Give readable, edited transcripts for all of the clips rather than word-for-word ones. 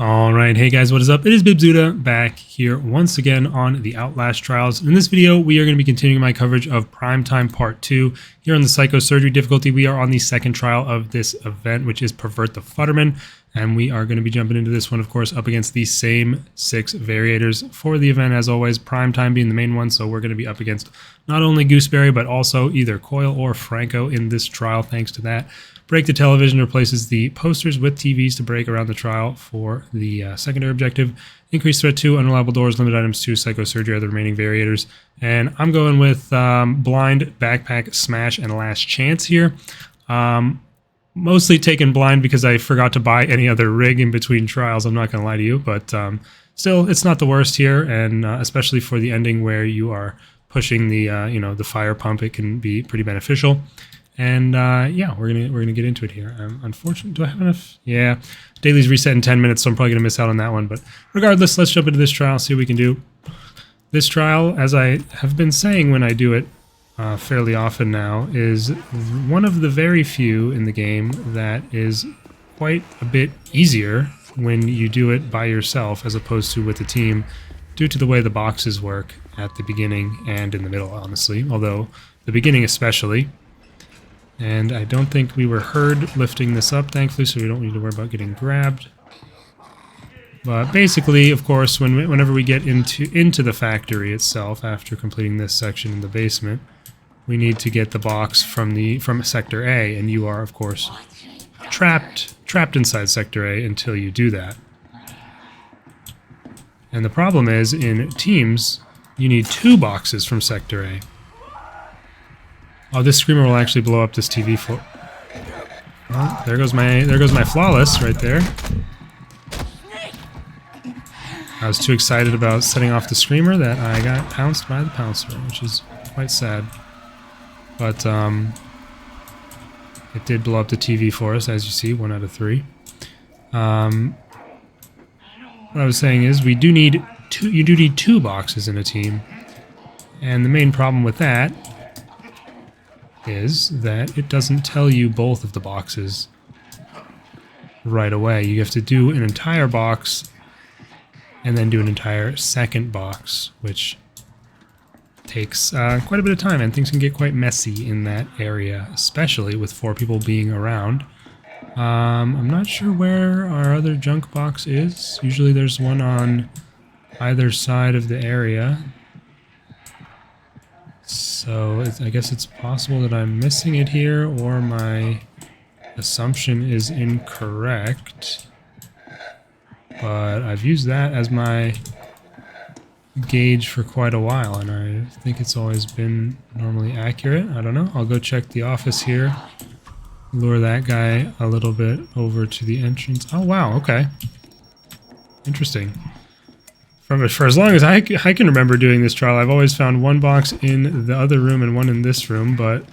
Alright, hey guys, what is up? It is Bibzuda back here once again on the Outlast Trials. In this video, we are going to be continuing my coverage of Primetime Part 2. Here on the Psychosurgery difficulty, we are on the second trial of this event, which is Pervert the Futterman. And we are going to be jumping into this one, of course, up against the same 6 variators for the event, as always, Primetime being the main one. So we're going to be up against not only Gooseberry, but also either Coil or Franco in this trial, thanks to that. Break the Television replaces the posters with TVs to break around the trial for the secondary objective. Increase threat 2, unreliable doors, limit items 2, psychosurgery are the remaining variators. And I'm going with blind, backpack, smash, and last chance here. Mostly taken blind because I forgot to buy any other rig in between trials, I'm not going to lie to you. But still, it's not the worst here, and especially for the ending where you are pushing the the fire pump, it can be pretty beneficial. And yeah, we're gonna get into it here. Unfortunately, do I have enough? Yeah, daily's reset in 10 minutes, so I'm probably gonna miss out on that one. But regardless, let's jump into this trial, see what we can do. This trial, as I have been saying when I do it fairly often now, is one of the very few in the game that is quite a bit easier when you do it by yourself as opposed to with a team, due to the way the boxes work at the beginning and in the middle, honestly. Although the beginning especially. And I don't think we were heard lifting this up, thankfully, so we don't need to worry about getting grabbed. But basically, of course, whenever we get into the factory itself, after completing this section in the basement, we need to get the box from Sector A, and you are, of course, trapped inside Sector A until you do that. And the problem is, in teams, you need 2 boxes from Sector A. Oh, this screamer will actually blow up this TV for. Oh, there goes my flawless right there. I was too excited about setting off the screamer that I got pounced by the pouncer, which is quite sad. But it did blow up the TV for us, as you see, 1 out of 3. What I was saying is, you do need 2 boxes in a team, and the main problem with that is that it doesn't tell you both of the boxes right away. You have to do an entire box and then do an entire second box, which takes quite a bit of time, and things can get quite messy in that area, especially with 4 people being around. I'm not sure where our other junk box is. Usually there's one on either side of the area. So I guess it's possible that I'm missing it here, or my assumption is incorrect. But I've used that as my gauge for quite a while, and I think it's always been normally accurate. I don't know. I'll go check the office here. Lure that guy a little bit over to the entrance. Oh, wow. Okay. Interesting. For as long as I can remember doing this trial, I've always found 1 box in the other room and 1 in this room, but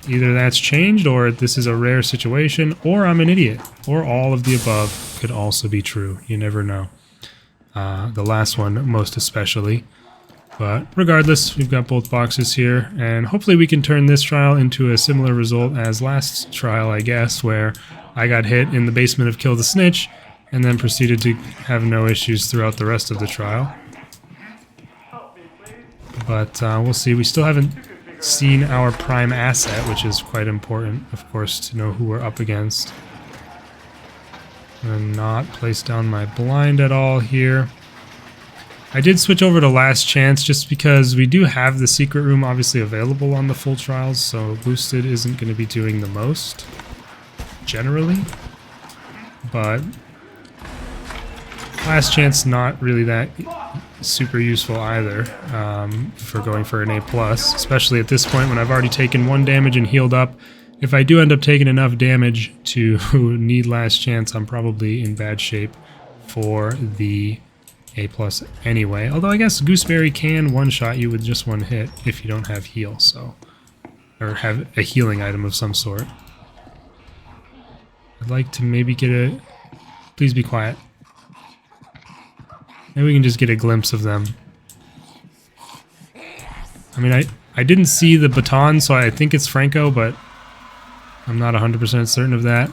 either that's changed, or this is a rare situation, or I'm an idiot, or all of the above could also be true. You never know. The last one most especially. But regardless, we've got both boxes here, and hopefully we can turn this trial into a similar result as last trial, I guess, where I got hit in the basement of Kill the Snitch, and then proceeded to have no issues throughout the rest of the trial. But we'll see. We still haven't seen our prime asset, which is quite important, of course, to know who we're up against. I'm going to not place down my blind at all here. I did switch over to last chance just because we do have the secret room obviously available on the full trials, so boosted isn't going to be doing the most, generally. But last chance, not really that super useful either for going for an A+, especially at this point when I've already taken 1 damage and healed up. If I do end up taking enough damage to need last chance, I'm probably in bad shape for the A+ anyway. Although I guess Gooseberry can one-shot you with just 1 hit if you don't have heal, so, or have a healing item of some sort. I'd like to maybe get a... Please be quiet. Maybe we can just get a glimpse of them. I mean, I didn't see the baton, so I think it's Franco, but I'm not 100% certain of that.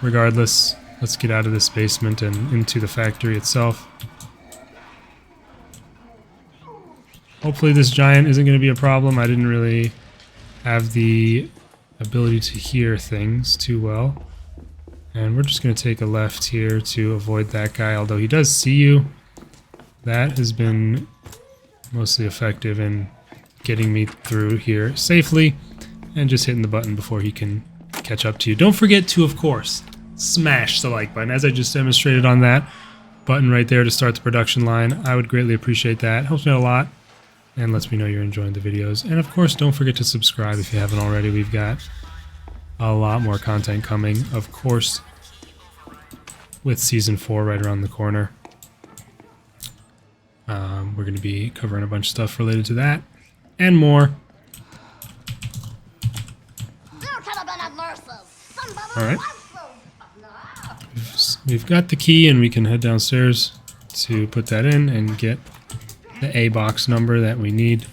Regardless, Let's get out of this basement and into the factory itself. Hopefully this giant isn't going to be a problem. I didn't really have the ability to hear things too well. And we're just going to take a left here to avoid that guy, although he does see you. That has been mostly effective in getting me through here safely and just hitting the button before he can catch up to you. Don't forget to, of course, smash the like button, as I just demonstrated on that button right there to start the production line. I would greatly appreciate that. Helps me out a lot and lets me know you're enjoying the videos. And of course, don't forget to subscribe if you haven't already. We've got a lot more content coming, of course, with Season 4 right around the corner. We're going to be covering a bunch of stuff related to that and more. Alright. We've got the key and we can head downstairs to put that in and get the A box number that we need.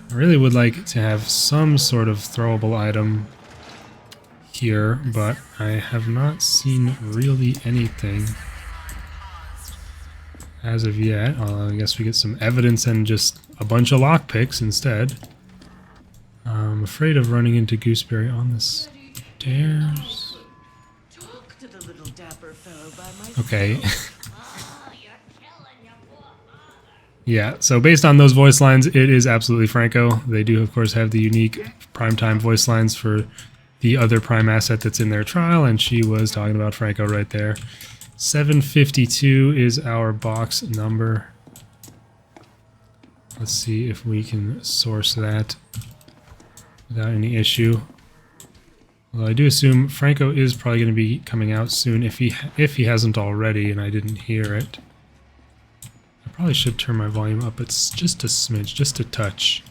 I really would like to have some sort of throwable item here, but I have not seen really anything as of yet. I guess we get some evidence and just a bunch of lockpicks instead. I'm afraid of running into Gooseberry on the stairs. Okay. Yeah, so based on those voice lines, it is absolutely Franco. They do, of course, have the unique primetime voice lines for the other Prime asset that's in their trial, and she was talking about Franco right there. 752 is our box number. Let's see if we can source that without any issue. Well, I do assume Franco is probably going to be coming out soon if he hasn't already, and I didn't hear it. I probably should turn my volume up. It's just a smidge, just a touch.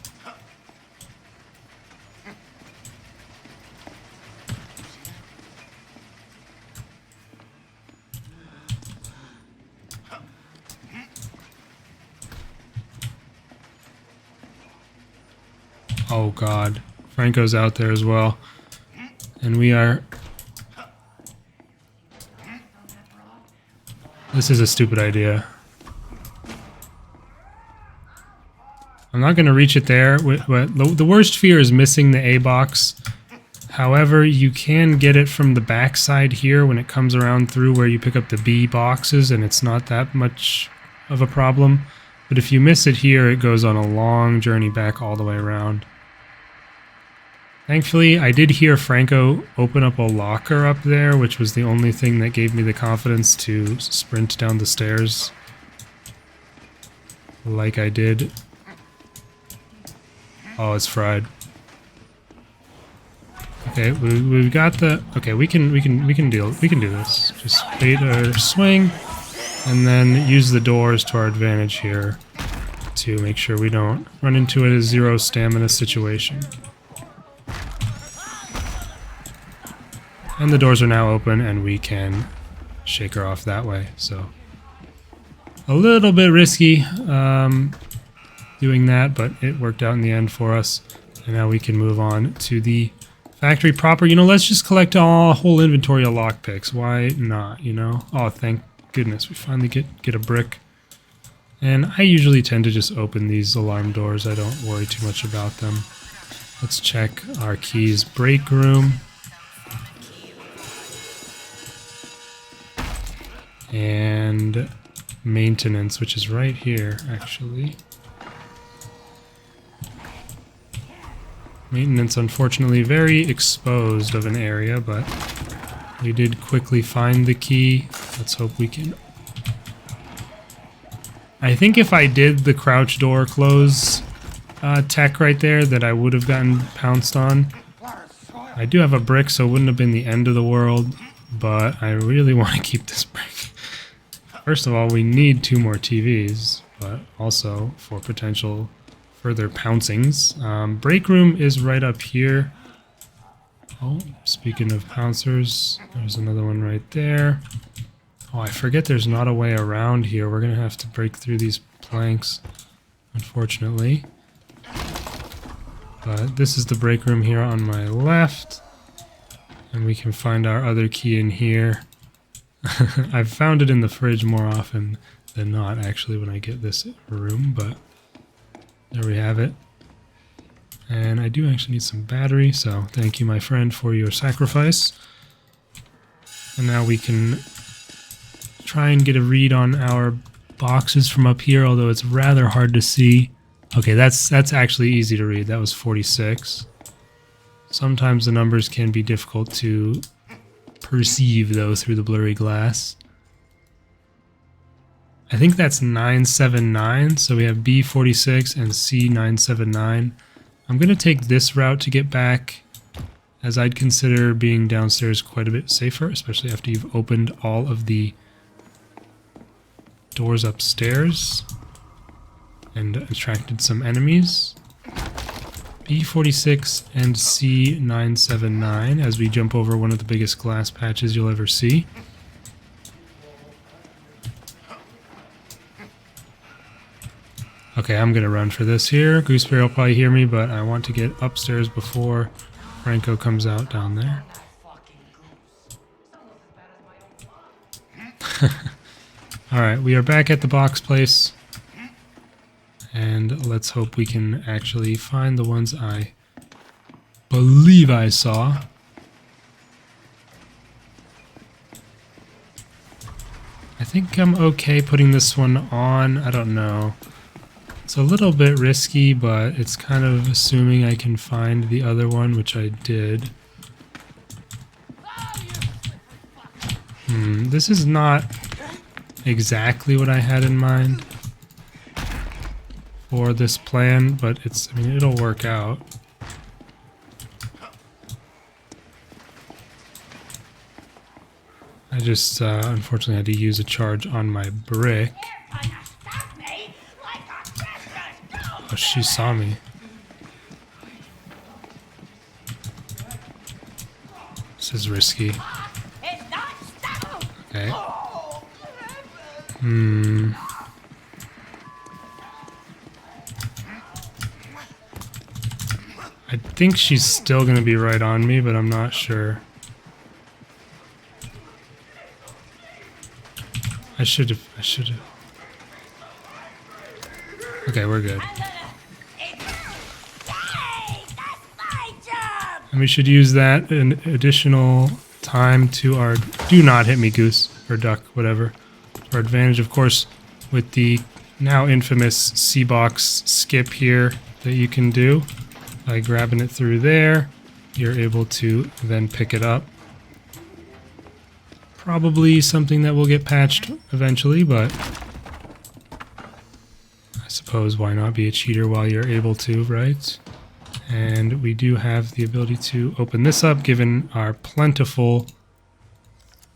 Oh God, Franco's out there as well. And we are... This is a stupid idea. I'm not going to reach it there. The worst fear is missing the A box. However, you can get it from the back side here when it comes around through where you pick up the B boxes, and it's not that much of a problem. But if you miss it here, it goes on a long journey back all the way around. Thankfully, I did hear Franco open up a locker up there, which was the only thing that gave me the confidence to sprint down the stairs like I did. Oh, it's fried. Okay, we got the... Okay, we can do this. Just bait or swing, and then use the doors to our advantage here to make sure we don't run into a zero stamina situation. And the doors are now open, and we can shake her off that way. So a little bit risky doing that, but it worked out in the end for us. And now we can move on to the factory proper. You know, let's just collect a whole inventory of lockpicks. Why not, you know? Oh, thank goodness. We finally get a brick. And I usually tend to just open these alarm doors. I don't worry too much about them. Let's check our keys. Break room. And maintenance, which is right here, actually. Maintenance, unfortunately, very exposed of an area, but we did quickly find the key. Let's hope we can... I think if I did the crouch door close tech right there, that I would have gotten pounced on. I do have a brick, so it wouldn't have been the end of the world, but I really want to keep this brick. First of all, we need 2 more TVs, but also for potential further pouncings. Break room is right up here. Oh, speaking of pouncers, there's another one right there. Oh, I forget there's not a way around here. We're going to have to break through these planks, unfortunately. But this is the break room here on my left. And we can find our other key in here. I've found it in the fridge more often than not, actually, when I get this room, but there we have it. And I do actually need some battery, so thank you, my friend, for your sacrifice. And now we can try and get a read on our boxes from up here, although it's rather hard to see. Okay, that's actually easy to read. That was 46. Sometimes the numbers can be difficult to perceive, though, through the blurry glass. I think that's 979, so we have B46 and C979. I'm going to take this route to get back, as I'd consider being downstairs quite a bit safer, especially after you've opened all of the doors upstairs and attracted some enemies. B46 and C979 as we jump over one of the biggest glass patches you'll ever see. Okay, I'm gonna run for this here. Gooseberry will probably hear me, but I want to get upstairs before Franco comes out down there. Alright, we are back at the box place. And let's hope we can actually find the ones I believe I saw. I think I'm okay putting this one on. I don't know. It's a little bit risky, but it's kind of assuming I can find the other one, which I did. This is not exactly what I had in mind for this plan, but I mean, it'll work out. I just unfortunately had to use a charge on my brick. Oh, she saw me. This is risky. Okay. I think she's still gonna be right on me, but I'm not sure. I should have. Okay, we're good. And we should use that an additional time to our... Do not hit me, goose, or duck, whatever. To our advantage, of course, with the now infamous C-box skip here that you can do. By grabbing it through there, you're able to then pick it up. Probably something that will get patched eventually, but I suppose why not be a cheater while you're able to, right? And we do have the ability to open this up given our plentiful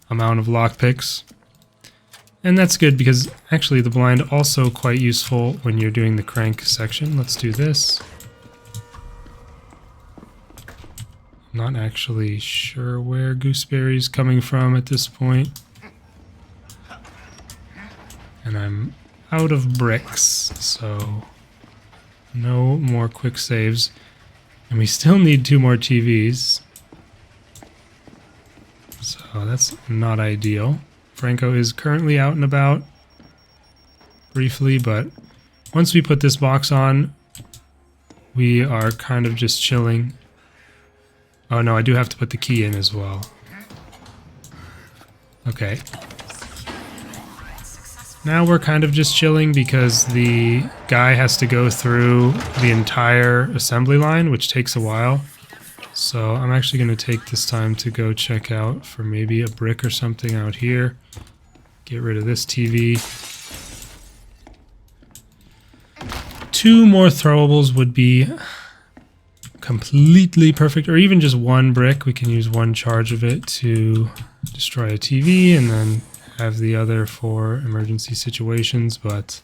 amount of lockpicks. And that's good because actually the blind also quite useful when you're doing the crank section. Let's do this. Not actually sure where Gooseberry's coming from at this point. And I'm out of bricks, so no more quick saves. And we still need 2 more TVs. So that's not ideal. Franco is currently out and about briefly, but once we put this box on, we are kind of just chilling. Oh no, I do have to put the key in as well. Okay. Now we're kind of just chilling because the guy has to go through the entire assembly line, which takes a while. So I'm actually going to take this time to go check out for maybe a brick or something out here. Get rid of this TV. 2 more throwables would be completely perfect, or even just 1 brick. We can use 1 charge of it to destroy a TV and then have the other for emergency situations, but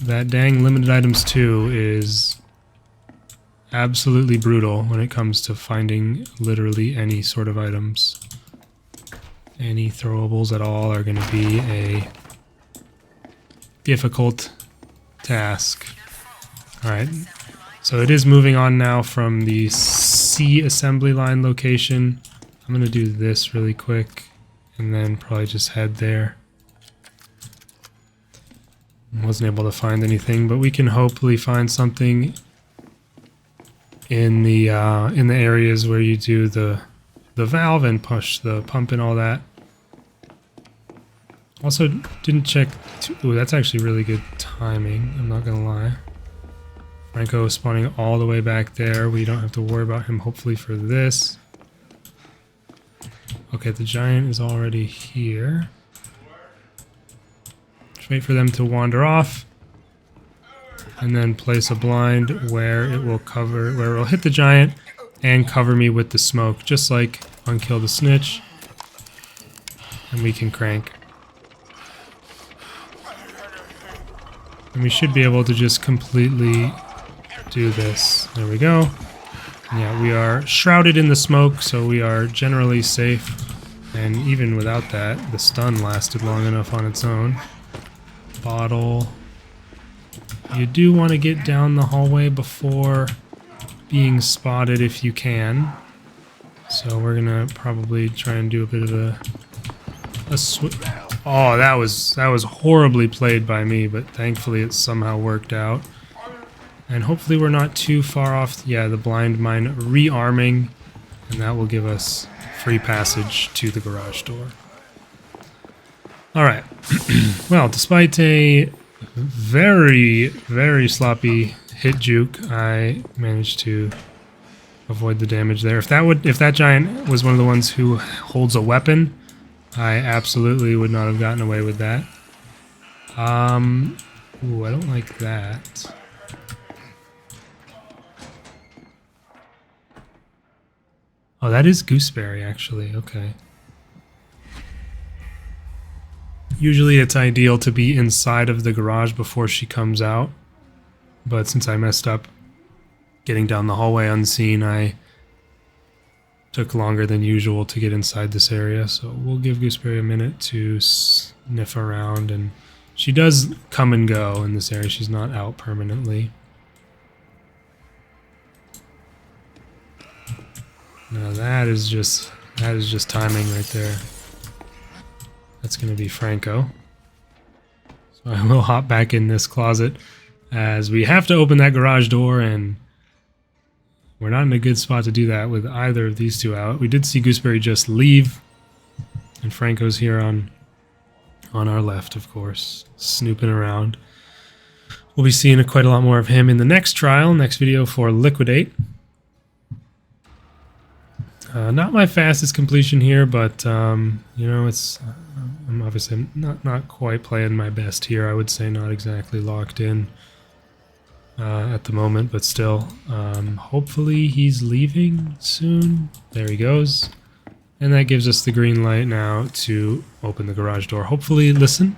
that dang limited items 2 is absolutely brutal when it comes to finding literally any sort of items. Any throwables at all are going to be a difficult task. Alright. So it is moving on now from the C assembly line location I'm gonna do this really quick and then probably just head there. Wasn't able to find anything, but we can hopefully find something in the areas where you do the valve and push the pump and all that. Also, didn't check. Ooh, that's actually really good timing. I'm not gonna lie. Franco spawning all the way back there. We don't have to worry about him. Hopefully for this. Okay, the giant is already here. Just wait for them to wander off, and then place a blind where it will cover, where it will hit the giant and cover me with the smoke, just like on Kill the Snitch. And we can crank. And we should be able to just completely do this. There we go. Yeah, we are shrouded in the smoke, so we are generally safe. And even without that, the stun lasted long enough on its own. Bottle. You do want to get down the hallway before being spotted if you can. So we're gonna probably try and do a bit of a switch. Oh, that was horribly played by me, but thankfully it somehow worked out. And hopefully we're not too far off. Yeah, the blind mine rearming, and that will give us free passage to the garage door. All right. Well, despite a very, very sloppy hit juke, I managed to avoid the damage there. If that giant was one of the ones who holds a weapon, I absolutely would not have gotten away with that. Ooh, I don't like that. Oh, that is gooseberry, actually. Okay. Usually it's ideal to be inside of the garage before she comes out, but since I messed up getting down the hallway unseen, I took longer than usual to get inside this area, so we'll give Gooseberry a minute to sniff around, and she does come and go in this area. She's not out permanently. Now that is just timing right there. That's going to be Franco. So I will hop back in this closet as we have to open that garage door, and we're not in a good spot to do that with either of these two out. We did see Gooseberry just leave, and Franco's here on our left, of course, snooping around. We'll be seeing quite a lot more of him in the next trial, next video for Liquidate. Not my fastest completion here, but you know, I'm obviously not quite playing my best here. I would say not exactly locked in at the moment, but still. Hopefully he's leaving soon. There he goes, and that gives us the green light now to open the garage door. Hopefully, listen.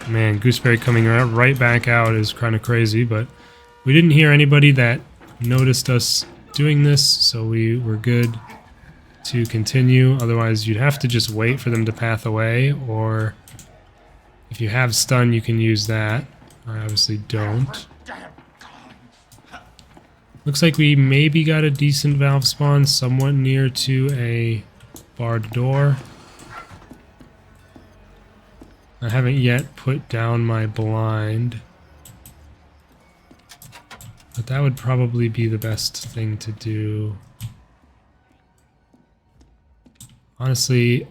Man, Gooseberry coming right back out is kind of crazy, but we didn't hear anybody that noticed us doing this, so we were good to continue. Otherwise, you'd have to just wait for them to path away, or if you have stun, you can use that. I obviously don't. Looks like we maybe got a decent valve spawn somewhat near to a barred door. I haven't yet put down my blind, but that would probably be the best thing to do. Honestly,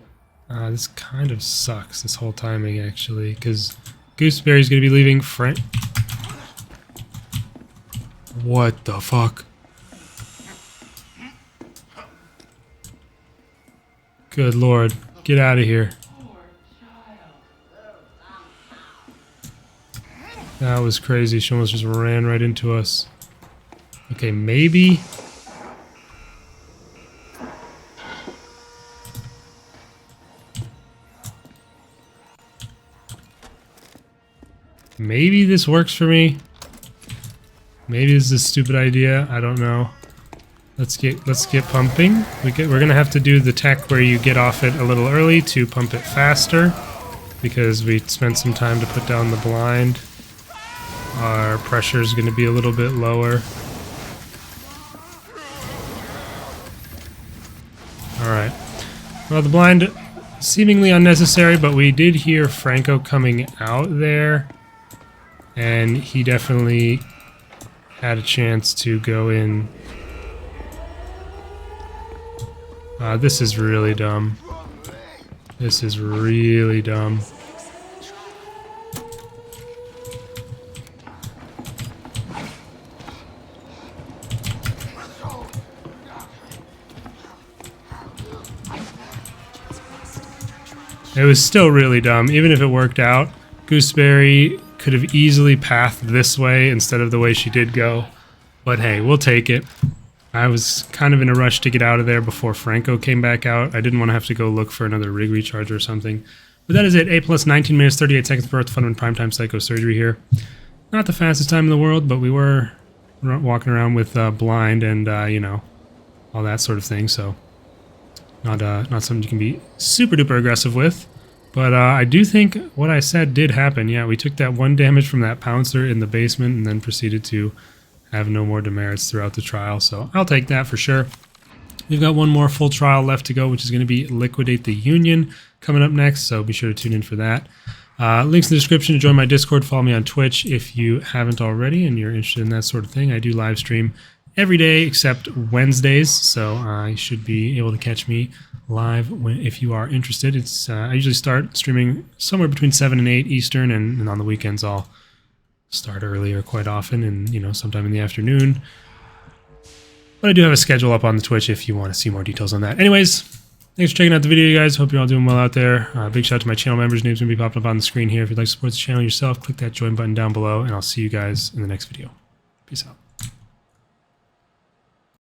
this kind of sucks, this whole timing, actually, because Gooseberry's going to be leaving What the fuck? Good lord, get out of here. That was crazy, she almost just ran right into us. Okay, maybe... maybe this works for me. Maybe this is a stupid idea, I don't know. Let's get pumping. We're gonna have to do the tech where you get off it a little early to pump it faster, because we spent some time to put down the blind. Our pressure is going to be a little bit lower. Well, the blind seemingly unnecessary, but we did hear Franco coming out there, and he definitely had a chance to go in. This is really dumb. This is really dumb. It was still really dumb. Even if it worked out, Gooseberry could have easily pathed this way instead of the way she did go. But hey, we'll take it. I was kind of in a rush to get out of there before Franco came back out. I didn't want to have to go look for another rig recharge or something. But that is it. A plus 19 minutes, 38 seconds for Futterman Primetime Psychosurgery here. Not the fastest time in the world, but we were walking around with blind and, you know, all that sort of thing. So not something you can be super duper aggressive with. But I do think what I said did happen. Yeah, we took that 1 damage from that pouncer in the basement and then proceeded to have no more demerits throughout the trial. So I'll take that for sure. We've got one more full trial left to go, which is going to be Liquidate the Union coming up next. So be sure to tune in for that. Links in the description to join my Discord. Follow me on Twitch if you haven't already and you're interested in that sort of thing. I do live stream every day except Wednesdays, so you should be able to catch me live if you are interested. It's I usually start streaming somewhere between 7 and 8 Eastern, and on the weekends I'll start earlier quite often, and you know, sometime in the afternoon. But I do have a schedule up on the Twitch if you want to see more details on that. Anyways, thanks for checking out the video, you guys. Hope you're all doing well out there. Big shout out to my channel members. Names will be popping up on the screen here. If you'd like to support the channel yourself, click that join button down below, and I'll see you guys in the next video. Peace out.